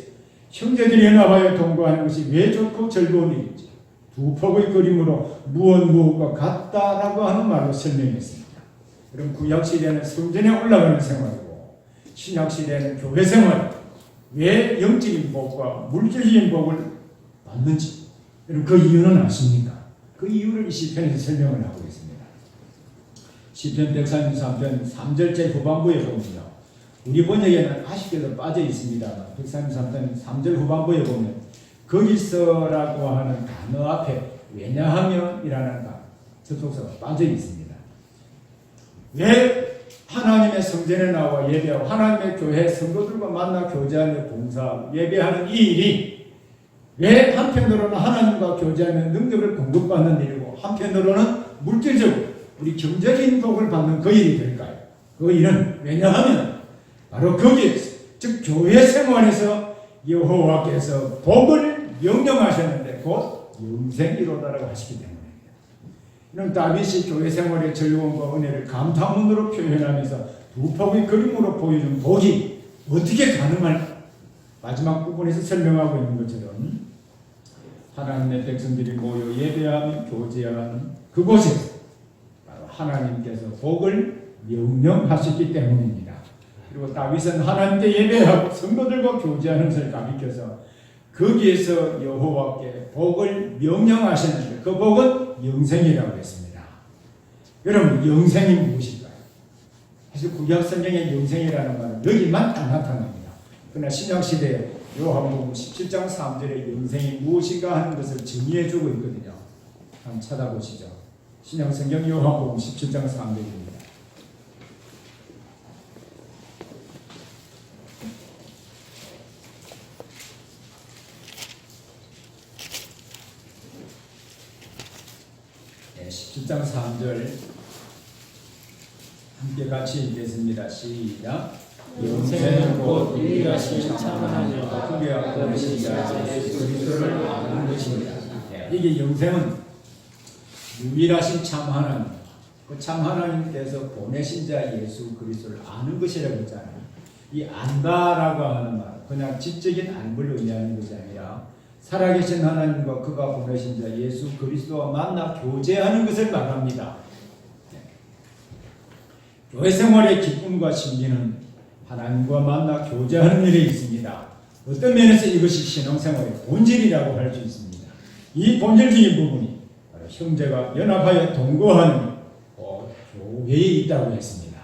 형제들이 연합하여 동거하는 것이 왜 좋고 즐거운 일인지 두 폭의 그림으로 무엇과 같다라고 하는 말로 설명했습니다. 그럼 구약시대는 성전에 올라가는 생활이고 신약시대는 교회 생활, 왜 영적인 복과 물질적인 복을 받는지 그 이유는 아십니까? 그 이유를 이 시편에서 설명을 하고 있습니다. 시편 133편 3절째 후반부에 보면요, 우리 번역에는 아쉽게도 빠져 있습니다. 133편 3절 후반부에 보면 거기서라고 하는 단어 앞에 왜냐하면이라는 접속사가 빠져 있습니다. 왜 하나님의 성전에 나와 예배하고 하나님의 교회 성도들과 만나 교제하며 봉사하고 예배하는 이 일이 왜 한편으로는 하나님과 교제하며 능력을 공급받는 일이고 한편으로는 물질적으로 우리 경제적인 복을 받는 그 일이 될까요? 그 일은 왜냐하면 바로 거기에서, 즉 교회 생활에서 여호와께서 복을 명령하셨는데 곧 영생이로다라고 하시기 때문입니다. 이는 다윗이 교회 생활의 즐거움과 은혜를 감탄문으로 표현하면서 두 폭의 그림으로 보여준 복이 어떻게 가능할까? 마지막 부분에서 설명하고 있는 것처럼 하나님의 백성들이 모여 예배하며 교제하는 그곳에서 바로 하나님께서 복을 명령하셨기 때문입니다. 그리고 다윗은 하나님께 예배하고 성도들과 교제하는 것을 가리켜서 거기에서 여호와께 복을 명령하셨는데 그 복은 영생이라고 했습니다. 여러분, 영생이 무엇일까요? 사실 구약 성경의 영생이라는 말은 여기만 다 나타납니다. 그러나 신약시대에 요한복음 17장 3절에 영생이 무엇인가 하는 것을 정의해주고 있거든요. 한번 찾아보시죠. 신약성경 요한복음 17장 3절입니다. 네, 17장 3절 함께 같이 읽겠습니다. 시작. 영생은 곧 유일하신 참 하나님과 그가 보내신 자 예수 그리스도를 아는 것입니다. 이게 영생은 유일하신 참 하나님, 그 참 하나님께서 보내신 자 예수 그리스도를 아는 것이라고 했잖아요. 이 안다라고 하는 말, 그냥 지적인 안을 의미하는 것이 아니라 살아계신 하나님과 그가 보내신 자 예수 그리스도와 만나 교제하는 것을 말합니다. 교회 생활의 기쁨과 신비는 하나님과 만나 교제하는 일에 있습니다. 어떤 면에서 이것이 신앙생활의 본질이라고 할 수 있습니다. 이 본질적인 부분이 바로 형제가 연합하여 동거하는 교회에 있다고 했습니다.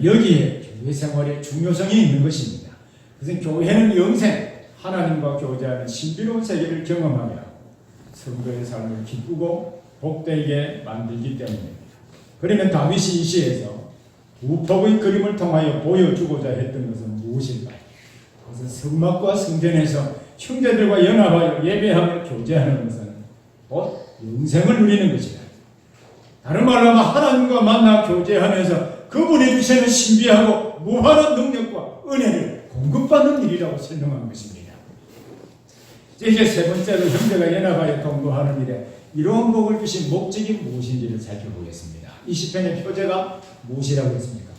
여기에 교회 생활의 중요성이 있는 것입니다. 그래서 교회는 영생, 하나님과 교제하는 신비로운 세계를 경험하며 성도의 삶을 기쁘고 복되게 만들기 때문입니다. 그러면 다윗이 이 시에서 두 폭의 그림을 통하여 보여주고자 했던 것은 무엇일까요? 그것은 성막과 성전에서 형제들과 연합하여 예배하며 교제하는 것은 곧 영생을 누리는 것이다. 다른 말로 하면 하나님과 만나 교제하면서 그분이 주시는 신비하고 무한한 능력과 은혜를 공급받는 일이라고 설명한 것입니다. 이제 세 번째로 형제가 연합하여 동거하는 일에 이러한 복을 주신 목적이 무엇인지를 살펴보겠습니다. 이 시편의 표제가 무엇이라고 했습니까?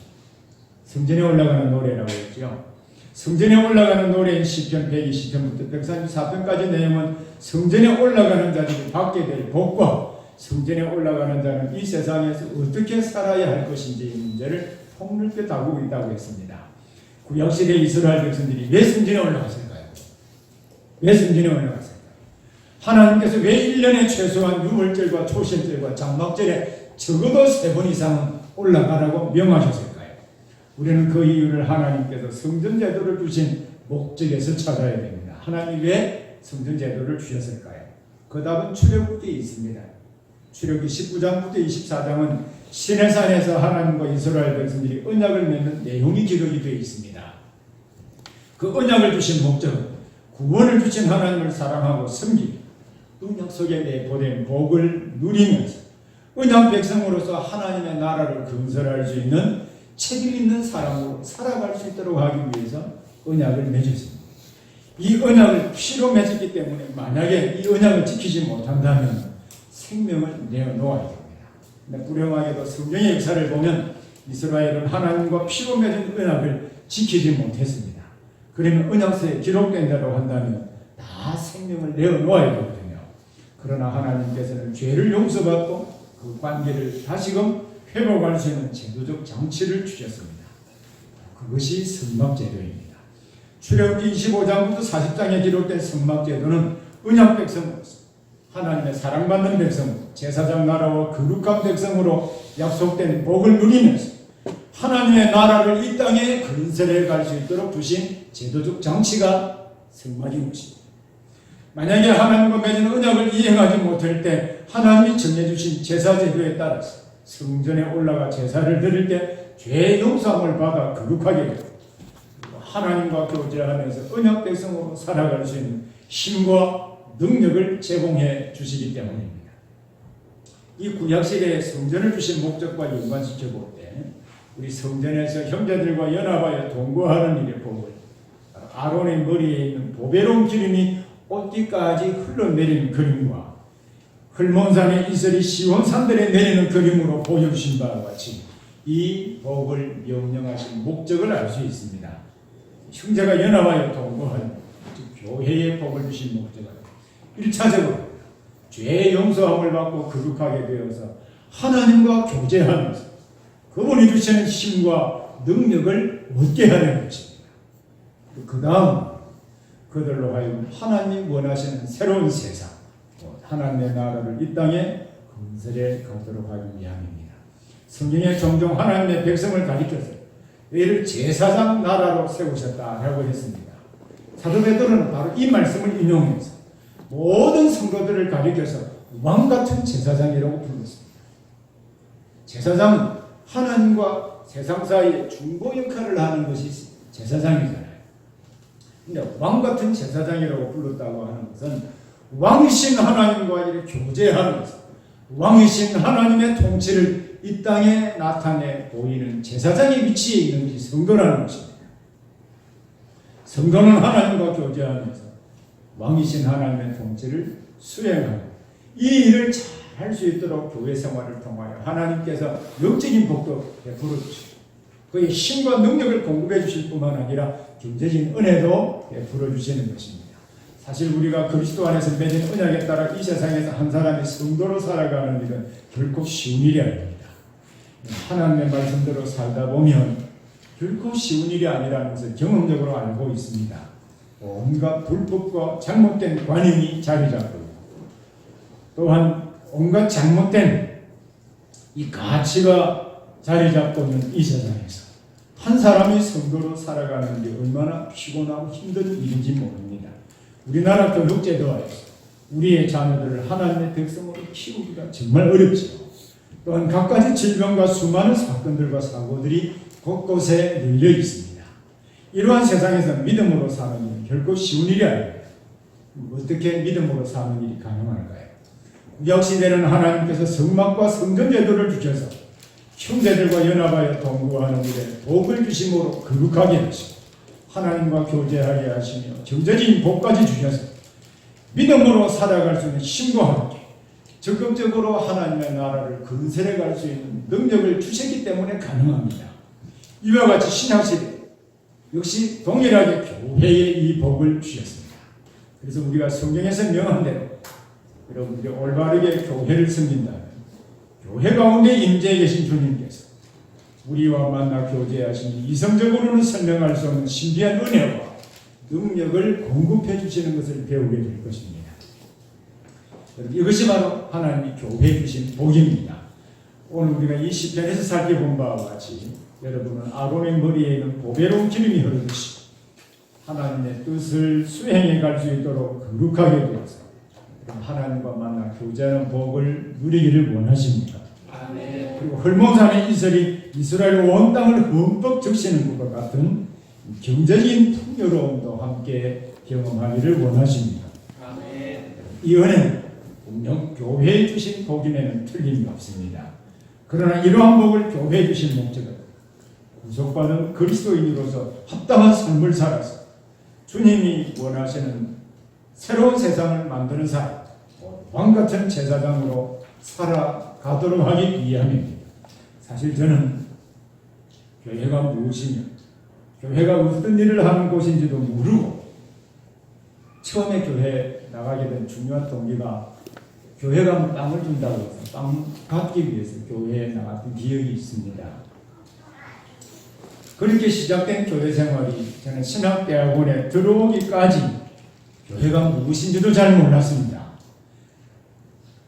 성전에 올라가는 노래라고 했죠. 성전에 올라가는 노래인 시편 120편부터 134편까지 내용은 성전에 올라가는 자들이 받게 될 복과 성전에 올라가는 자는 이 세상에서 어떻게 살아야 할 것인지 문제를 폭넓게 다루고 있다고 했습니다. 구약시대 이스라엘 백성들이 왜 성전에 올라갔을까요? 왜 성전에 올라갔을까요? 하나님께서 왜 1년에 최소한 유월절과 초실절과 장막절에 적어도 3번 이상은 올라가라고 명하셨을까요? 우리는 그 이유를 하나님께서 성전 제도를 주신 목적에서 찾아야 됩니다. 하나님이 왜 성전 제도를 주셨을까요? 그 답은 출애굽기에 있습니다. 출애굽기 19장부터 24장은 시내산에서 하나님과 이스라엘 백성들이 언약을 맺는 내용이 기록이 되어 있습니다. 그 언약을 주신 목적은 구원을 주신 하나님을 사랑하고 섬기고 언약 속에 내포된 복을 누리면서 언약 백성으로서 하나님의 나라를 건설할 수 있는 책임 있는 사람으로 살아갈 수 있도록 하기 위해서 언약을 맺었습니다. 이 언약을 피로 맺었기 때문에 만약에 이 언약을 지키지 못한다면 생명을 내어놓아야 됩니다. 근데 불행하게도 성경의 역사를 보면 이스라엘은 하나님과 피로 맺은 언약을 지키지 못했습니다. 그러면 언약서에 기록된 대로 한다면 다 생명을 내어놓아야 되거든요. 그러나 하나님께서는 죄를 용서받고 그 관계를 다시금 회복할 수 있는 제도적 장치를 주셨습니다. 그것이 성막제도입니다. 출애굽기 25장부터 40장에 기록된 성막제도는 언약 백성으로서 하나님의 사랑받는 백성, 제사장 나라와 거룩한 백성으로 약속된 복을 누리면서 하나님의 나라를 이 땅에 건설해 갈 수 있도록 주신 제도적 장치가 성막인 것입니다. 만약에 하나님과 맺은 언약을 이행하지 못할 때 하나님이 정해주신 제사제도에 따라서 성전에 올라가 제사를 드릴 때 죄 용서함을 받아 거룩하게 되고 하나님과 교제하면서 언약 백성으로 살아갈 수 있는 힘과 능력을 제공해 주시기 때문입니다. 이 구약시대에 성전을 주신 목적과 연관시켜 볼 때 우리 성전에서 형제들과 연합하여 동거하는 일의 복을 아론의 머리에 있는 보배로운 기름이 옷깃까지 흘러내리는 그림과 헐몬산의 이슬이 시온산들에 내리는 그림으로 보여주신 바와 같이 이 복을 명령하신 목적을 알 수 있습니다. 형제가 연합하여 동거하는 즉 교회의 복을 주신 목적은 1차적으로 죄 용서함을 받고 거룩하게 되어서 하나님과 교제하면서 그분이 주시는 힘과 능력을 얻게 하는 것입니다. 그 다음 그들로 하여금 하나님 원하시는 새로운 세상, 하나님의 나라를 이 땅에 건설해 가도록 하기 위함입니다. 성경에 종종 하나님의 백성을 가리켜서 이를 제사장 나라로 세우셨다라고 했습니다. 사도 베드로는 바로 이 말씀을 인용해서 모든 성도들을 가리켜서 왕같은 제사장이라고 불렀습니다. 제사장은 하나님과 세상 사이에 중보 역할을 하는 것이 제사장이잖아요. 근데 왕같은 제사장이라고 불렀다고 하는 것은 왕이신 하나님과 이렇게 교제하면서 왕이신 하나님의 통치를 이 땅에 나타내 보이는 제사장의 위치에 있는 것이 성도라는 것입니다. 성도는 하나님과 교제하면서 왕이신 하나님의 통치를 수행하고 이 일을 잘 할 수 있도록 교회 생활을 통하여 하나님께서 영적인 복도 베풀어 주시고 그의 힘과 능력을 공급해 주실 뿐만 아니라 경제적인 은혜도 베풀어 주시는 것입니다. 사실 우리가 그리스도 안에서 맺은 언약에 따라 이 세상에서 한 사람이 성도로 살아가는 일은 결코 쉬운 일이 아닙니다. 하나님의 말씀대로 살다 보면 결코 쉬운 일이 아니라는 것을 경험적으로 알고 있습니다. 온갖 불법과 잘못된 관행이 자리 잡고 또한 온갖 잘못된 이 가치가 자리 잡고 있는 이 세상에서 한 사람이 성도로 살아가는 게 얼마나 피곤하고 힘든 일인지 모릅니다. 우리나라 교육제도하에서 우리의 자녀들을 하나님의 백성으로 키우기가 정말 어렵죠. 또한 갖가지 질병과 수많은 사건들과 사고들이 곳곳에 널려 있습니다. 이러한 세상에서 믿음으로 사는 일은 결코 쉬운 일이 아닙니다. 어떻게 믿음으로 사는 일이 가능할까요? 구약시대는 하나님께서 성막과 성전제도를 주셔서 형제들과 연합하여 동거하는 일에 복을 주심으로 거룩하게 하시고 하나님과 교제하게 하시며 경제적인 복까지 주셔서 믿음으로 살아갈 수 있는 힘과 함께 적극적으로 하나님의 나라를 건설해 갈 수 있는 능력을 주셨기 때문에 가능합니다. 이와 같이 신약시대 역시 동일하게 교회에 이 복을 주셨습니다. 그래서 우리가 성경에서 명한 대로 여러분들이 올바르게 교회를 섬긴다면 교회 가운데 임재해 계신 주님께서 우리와 만나 교제하시니 이성적으로는 설명할 수 없는 신비한 은혜와 능력을 공급해 주시는 것을 배우게 될 것입니다. 이것이 바로 하나님이 교회에 주신 복입니다. 오늘 우리가 이 시편에서 살펴본 바와 같이 여러분은 아론의 머리에 있는 보배로운 기름이 흐르듯이 하나님의 뜻을 수행해 갈 수 있도록 거룩하게 되어서 하나님과 만나 교제하는 복을 누리기를 원하십니까? 아멘. 그리고 헐몬산의 이슬이 이스라엘 온 땅을 흠뻑 적시는 것과 같은 경제적인 풍요로움도 함께 경험하기를 원하십니다. 아멘. 이 은혜는 분명 교회에 주신 복임에는 틀림이 없습니다. 그러나 이러한 복을 교회에 주신 목적은 구속받은 그리스도인으로서 합당한 삶을 살아서 주님이 원하시는 새로운 세상을 만드는 사람, 왕같은 제사장으로 살아가도록 하기 위함입니다. 사실 저는 교회가 무엇이며 교회가 어떤 일을 하는 곳인지도 모르고 처음에 교회 나가게 된 중요한 동기가 교회가 땅을 준다고 해서 땅 받기 위해서 교회에 나갔던 기억이 있습니다. 그렇게 시작된 교회 생활이 저는 신학대학원에 들어오기까지 교회가 무엇인지도 잘 몰랐습니다.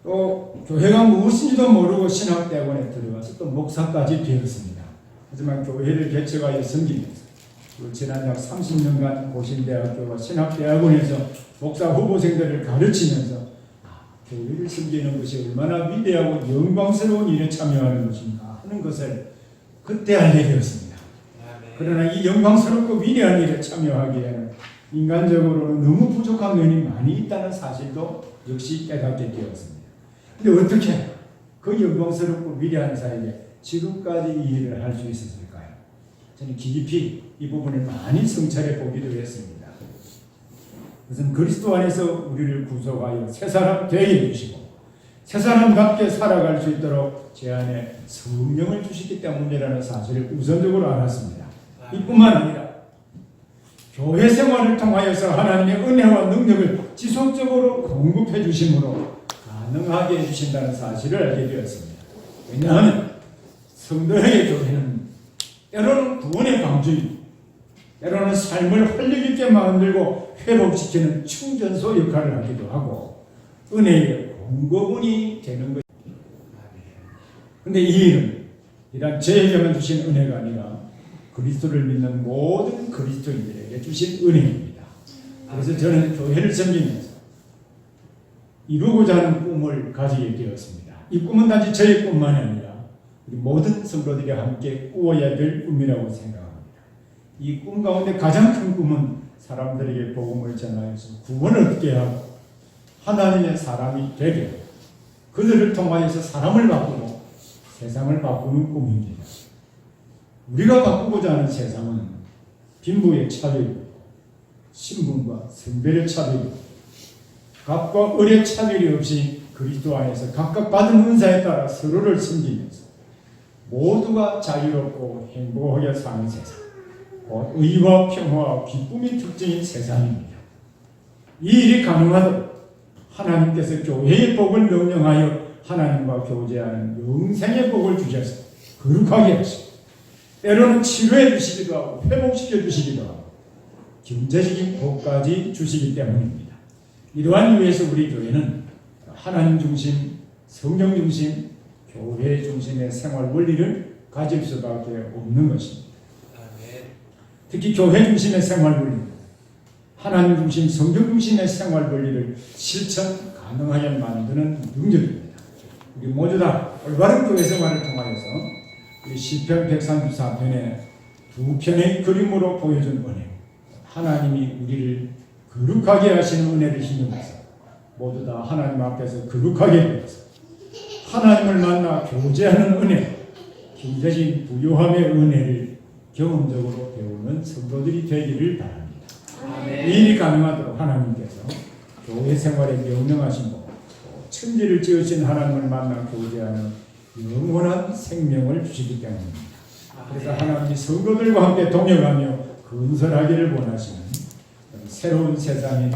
또 교회가 무엇인지도 모르고 신학대학원에 들어가서 또 목사까지 되었습니다. 하지만 교회를 개척하여 섬기면서 지난 약 30년간 고신대학교와 신학대학원에서 목사 후보생들을 가르치면서 교회를 섬기는 것이 얼마나 위대하고 영광스러운 일에 참여하는 것인가 하는 것을 그때 알게 되었습니다. 그러나 이 영광스럽고 위대한 일에 참여하기에는 인간적으로는 너무 부족한 면이 많이 있다는 사실도 역시 깨닫게 되었습니다. 근데 어떻게 그 영광스럽고 위대한 사이에 지금까지 이 일을 할 수 있었을까요? 저는 깊이 이 부분을 많이 성찰해 보기도 했습니다. 그것은 그리스도 안에서 우리를 구속하여 새 사람 되게 해주시고 새 사람답게 살아갈 수 있도록 제 안에 성령을 주시기 때문이라는 사실을 우선적으로 알았습니다. 이뿐만 아니라 교회 생활을 통하여서 하나님의 은혜와 능력을 지속적으로 공급해 주심으로 가능하게 해주신다는 사실을 알게 되었습니다. 왜냐하면 성도의 교회는 때로는 구원의 방주이고 때로는 삶을 활력 있게 만들고 회복시키는 충전소 역할을 하기도 하고 은혜의 공급원이 되는 것입니다. 그런데 이 일은 이란 저에게만 주신 은혜가 아니라 그리스도를 믿는 모든 그리스도인들에게 주신 은혜입니다. 그래서 저는 교회를 섬기면서 이루고자 하는 꿈을 가지게 되었습니다. 이 꿈은 단지 저의 꿈만이 아니라 우리 모든 성도들이 함께 꾸어야 될 꿈이라고 생각합니다. 이 꿈 가운데 가장 큰 꿈은 사람들에게 복음을 전하여서 구원을 얻게 하고 하나님의 사람이 되게 그들을 통하여서 사람을 바꾸고 세상을 바꾸는 꿈입니다. 우리가 바꾸고자 하는 세상은 빈부의 차별이고 신분과 성별의 차별이고 값과 을의 차별이 없이 그리스도 안에서 각각 받은 은사에 따라 서로를 섬기면서 모두가 자유롭고 행복하게 사는 세상, 곧 의와 평화와 기쁨이 특징인 세상입니다. 이 일이 가능하도록 하나님께서 교회의 복을 명령하여 하나님과 교제하는 영생의 복을 주셔서 거룩하게 하시고 때로는 치료해 주시기도 하고 회복시켜 주시기도 하고 경제적인 복까지 주시기 때문입니다. 이러한 이유에서 우리 교회는 하나님 중심, 성령 중심, 교회 중심의 생활 원리를 가질 수밖에 없는 것입니다. 특히 교회 중심의 생활 원리, 하나님 중심, 성경 중심의 생활 원리를 실천 가능하게 만드는 능력입니다. 우리 모두 다 올바른 교회 생활을 통하여서 시편 134편의 두 편의 그림으로 보여준 은혜, 하나님이 우리를 거룩하게 하시는 은혜를 힘입어서 모두 다 하나님 앞에서 거룩하게 되어서 하나님을 만나 교제하는 은혜, 경제적인 부요함의 은혜를 경험적으로 배우는 성도들이 되기를 바랍니다. 이 일이 가능하도록 하나님께서 교회 생활에 명령하신 것, 천지를 지으신 하나님을 만나 교제하는 영원한 생명을 주시기 때문입니다. 그래서 하나님이 성도들과 함께 동역하며 건설하기를 원하시는 새로운 세상인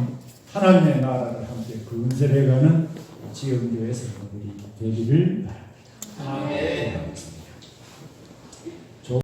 하나님의 나라를 함께 건설해가는 지역교회 성도들이 되기를 바랍니다.